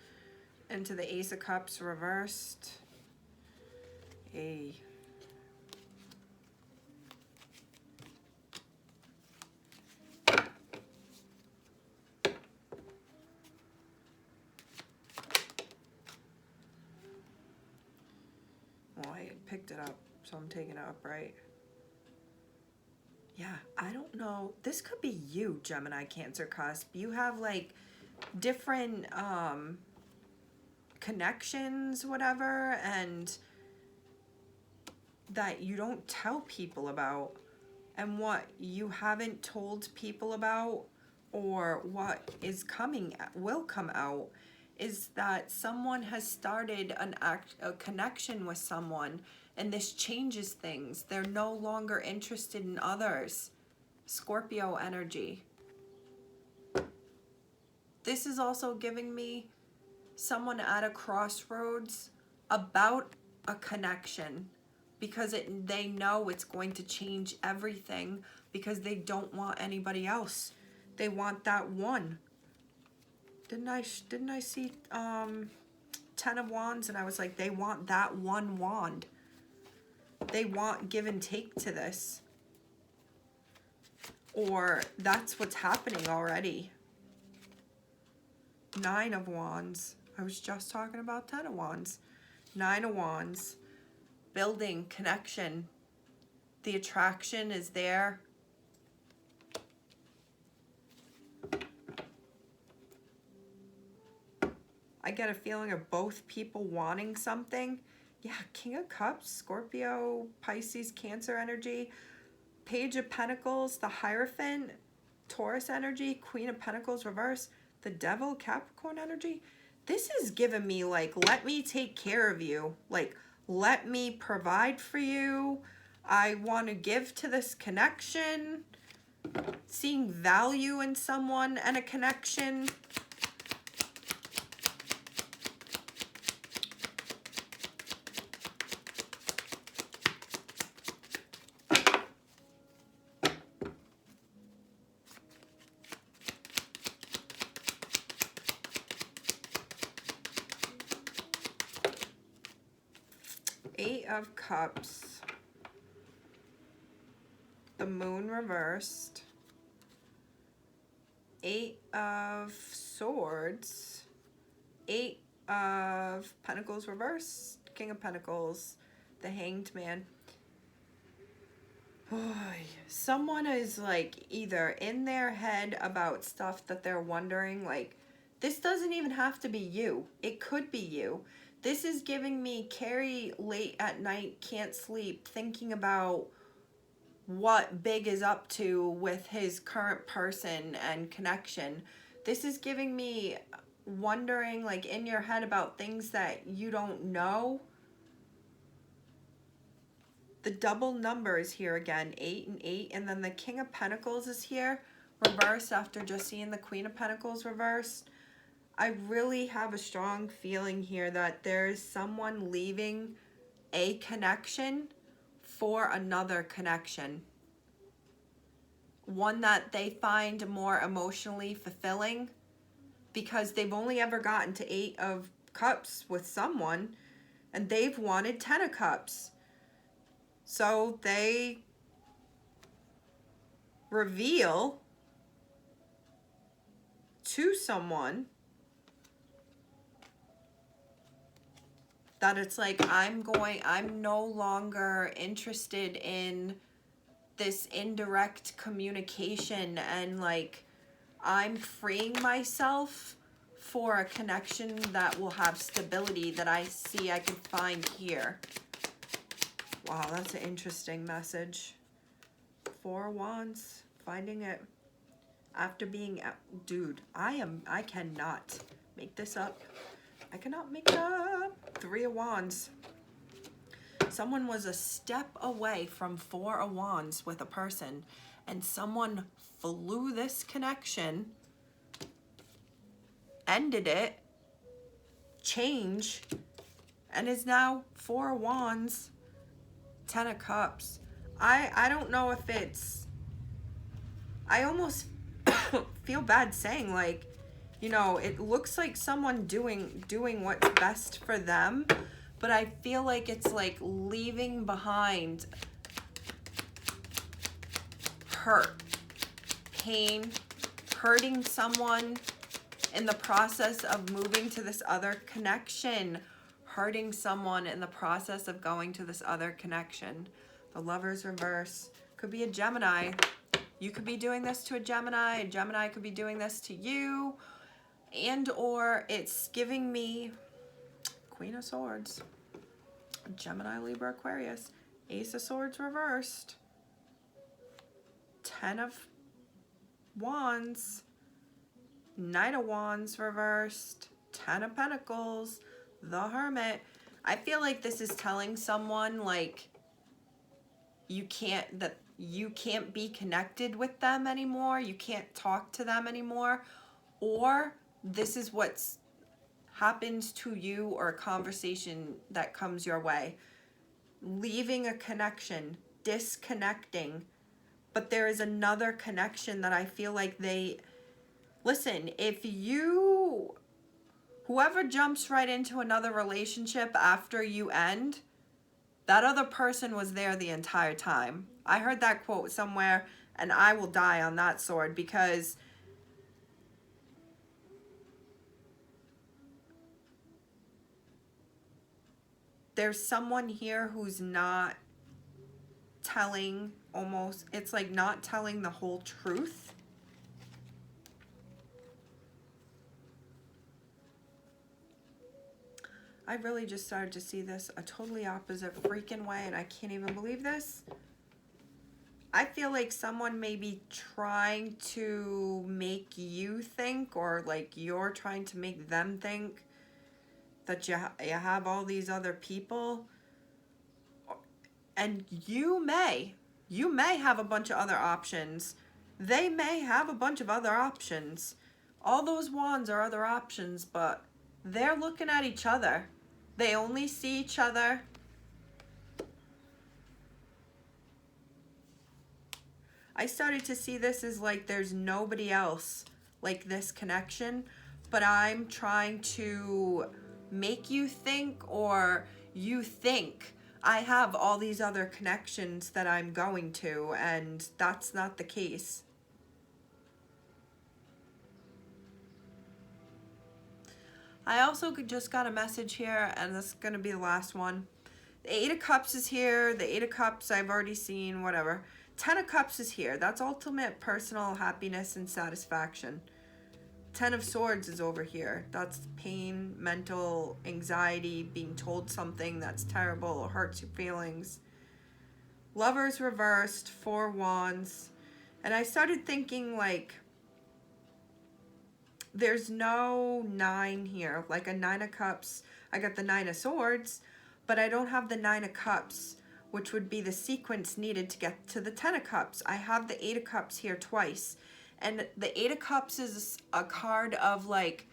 into the Ace of Cups reversed. Hey. picked it up, so I'm taking it up, right? Yeah, I don't know. This could be you, Gemini, Cancer, cusp. You have like different connections, whatever, and that you don't tell people about. And what you haven't told people about, or what is coming, will come out, is that someone has started a connection with someone, and this changes things. They're no longer interested in others. Scorpio energy. This is also giving me someone at a crossroads about a connection, because they know it's going to change everything, because they don't want anybody else. They want that one. Didn't I see 10 of Wands, and I was like, they want that one wand. They want give and take to this. Or that's what's happening already. 9 of Wands. I was just talking about 10 of Wands. 9 of Wands. Building connection. The attraction is there. I get a feeling of both people wanting something. Yeah, King of Cups, Scorpio, Pisces, Cancer energy. Page of Pentacles, the Hierophant, Taurus energy. Queen of Pentacles reverse, the Devil, Capricorn energy. This is giving me like, let me take care of you. Like, let me provide for you. I want to give to this connection. Seeing value in someone and a connection. Eight of Cups, the Moon reversed, 8 of Swords, 8 of Pentacles reversed, King of Pentacles, the Hanged Man. Boy, someone is like either in their head about stuff that they're wondering, like, this doesn't even have to be you. It could be you. This is giving me Carrie late at night, can't sleep, thinking about what Big is up to with his current person and connection. This is giving me wondering, like, in your head about things that you don't know. The double number is here again, 8 and 8, and then the King of Pentacles is here, reversed after just seeing the Queen of Pentacles reversed. I really have a strong feeling here that there's someone leaving a connection for another connection. One that they find more emotionally fulfilling, because they've only ever gotten to 8 of Cups with someone, and they've wanted 10 of Cups. So they reveal to someone that it's like, I'm no longer interested in this indirect communication, and like, I'm freeing myself for a connection that will have stability that I see I can find here. Wow, that's an interesting message. 4 of Wands, finding it after being, dude, I cannot make this up. I cannot make it up. 3 of Wands. Someone was a step away from 4 of Wands with a person, and someone flew this connection, ended it, change, and is now 4 of Wands, 10 of Cups. I don't know if it's, I almost feel bad saying, like, you know, it looks like someone doing what's best for them, but I feel like it's like leaving behind hurt, pain, hurting someone in the process of moving to this other connection, hurting someone in the process of going to this other connection. The Lovers reverse could be a Gemini. You could be doing this to a Gemini could be doing this to you, and or it's giving me Queen of Swords, Gemini, Libra, Aquarius, Ace of Swords reversed, 10 of Wands, Knight of Wands reversed, 10 of Pentacles, the Hermit. I feel like this is telling someone like you can't be connected with them anymore. You can't talk to them anymore. Or this is what's happens to you, or a conversation that comes your way. Leaving a connection, disconnecting. But there is another connection that I feel like listen, whoever jumps right into another relationship after you end, that other person was there the entire time. I heard that quote somewhere, and I will die on that sword, because there's someone here who's not telling, it's like not telling the whole truth. I really just started to see this a totally opposite freaking way, and I can't even believe this. I feel like someone may be trying to make you think, or like you're trying to make them think that you have all these other people, and you may have a bunch of other options. They may have a bunch of other options. All those wands are other options, but they're looking at each other. They only see each other. I started to see this as like there's nobody else like this connection, but I'm trying to make you think, or you think I have all these other connections that I'm going to, and that's not the case. I also just got a message here, and this is going to be the last one. The Eight of Cups is here. The Eight of Cups I've already seen, whatever. 10 of Cups is here. That's ultimate personal happiness and satisfaction. 10 of Swords is over here. That's pain, mental anxiety, being told something that's terrible or hurts your feelings. Lovers reversed, 4 Wands. And I started thinking like, there's no 9 here, like a 9 of Cups. I got the 9 of Swords, but I don't have the 9 of Cups, which would be the sequence needed to get to the 10 of Cups. I have the 8 of Cups here twice. And the 8 of Cups is a card of like,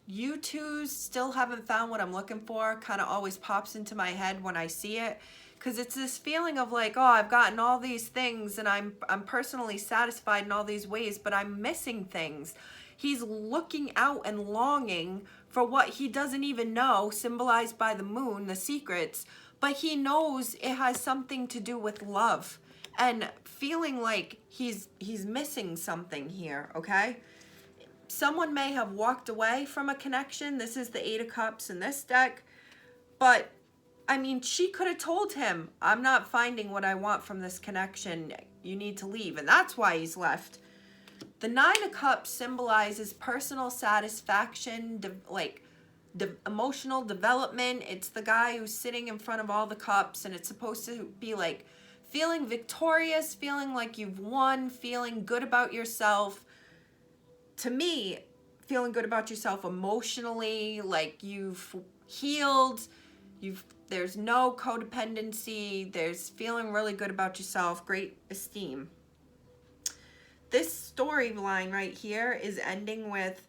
you two still haven't found what I'm looking for. Kind of always pops into my head when I see it. Because it's this feeling of like, oh, I've gotten all these things and I'm personally satisfied in all these ways, but I'm missing things. He's looking out and longing for what he doesn't even know, symbolized by the moon, the secrets, but he knows it has something to do with love. And feeling like he's missing something here, okay? Someone may have walked away from a connection. This is the 8 of Cups in this deck. But, I mean, she could have told him, I'm not finding what I want from this connection. You need to leave. And that's why he's left. The 9 of Cups symbolizes personal satisfaction, emotional development. It's the guy who's sitting in front of all the cups, and it's supposed to be like, feeling victorious, feeling like you've won, feeling good about yourself. To me, feeling good about yourself emotionally, like you've healed, there's no codependency, there's feeling really good about yourself, great esteem. This storyline right here is ending with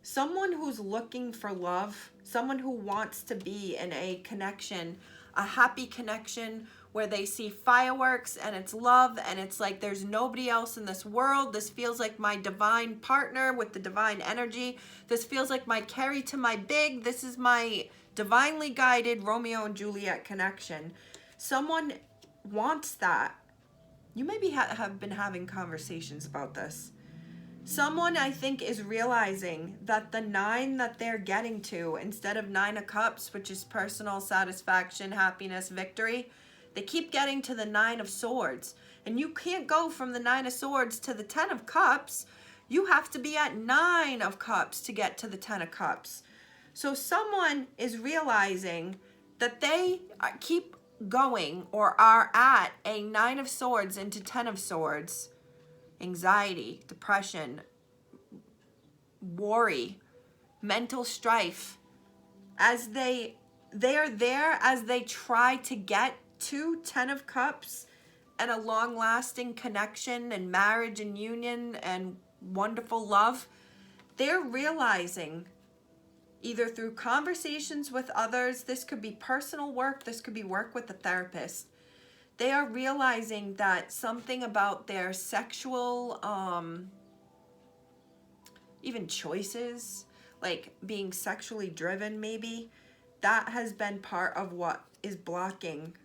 someone who's looking for love, someone who wants to be in a connection, a happy connection, where they see fireworks and it's love and it's like there's nobody else in this world. This feels like my divine partner with the divine energy. This feels like my Carrie to my Big. This is my divinely guided Romeo and Juliet connection. Someone wants that. You maybe have been having conversations about this. Someone, I think, is realizing that the 9 that they're getting to, instead of 9 of Cups, which is personal satisfaction, happiness, victory, they keep getting to the 9 of Swords. And you can't go from the 9 of Swords to the 10 of Cups. You have to be at 9 of Cups to get to the 10 of Cups. So someone is realizing that they keep going or are at a 9 of Swords into 10 of Swords. Anxiety, depression, worry, mental strife, as they are there as they try to get to 10 of Cups and a long-lasting connection and marriage and union and wonderful love. They're realizing, either through conversations with others, this could be personal work, this could be work with a therapist, they are realizing that something about their sexual, even choices, like being sexually driven maybe, that has been part of what is blocking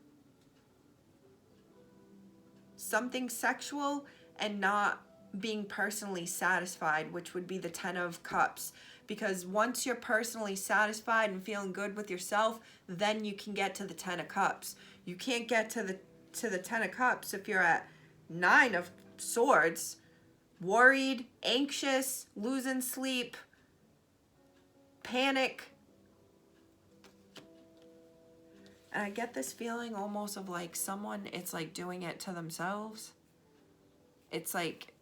something sexual and not being personally satisfied, which would be the 10 of Cups. Because once you're personally satisfied and feeling good with yourself, then you can get to the 10 of Cups. You can't get to the 10 of Cups if you're at 9 of Swords, worried, anxious, losing sleep, panic. And I get this feeling almost of like someone, it's like doing it to themselves. It's like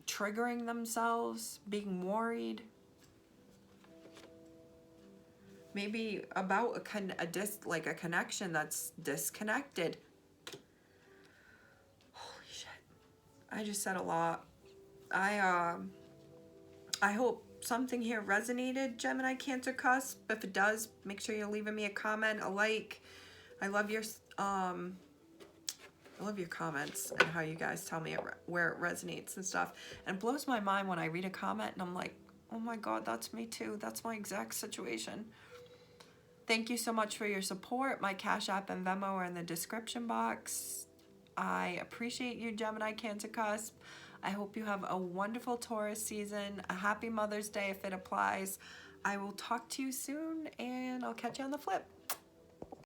triggering themselves, being worried. Maybe about a connection that's disconnected. Holy shit. I just said a lot. I hope something here resonated, Gemini, Cancer, Cusp. If it does, make sure you're leaving me a comment, a like. I love your comments and how you guys tell me where it resonates and stuff. And it blows my mind when I read a comment and I'm like, oh my God, that's me too. That's my exact situation. Thank you so much for your support. My Cash App and Venmo are in the description box. I appreciate you, Gemini, Cancer, Cusp. I hope you have a wonderful Taurus season. A happy Mother's Day if it applies. I will talk to you soon, and I'll catch you on the flip.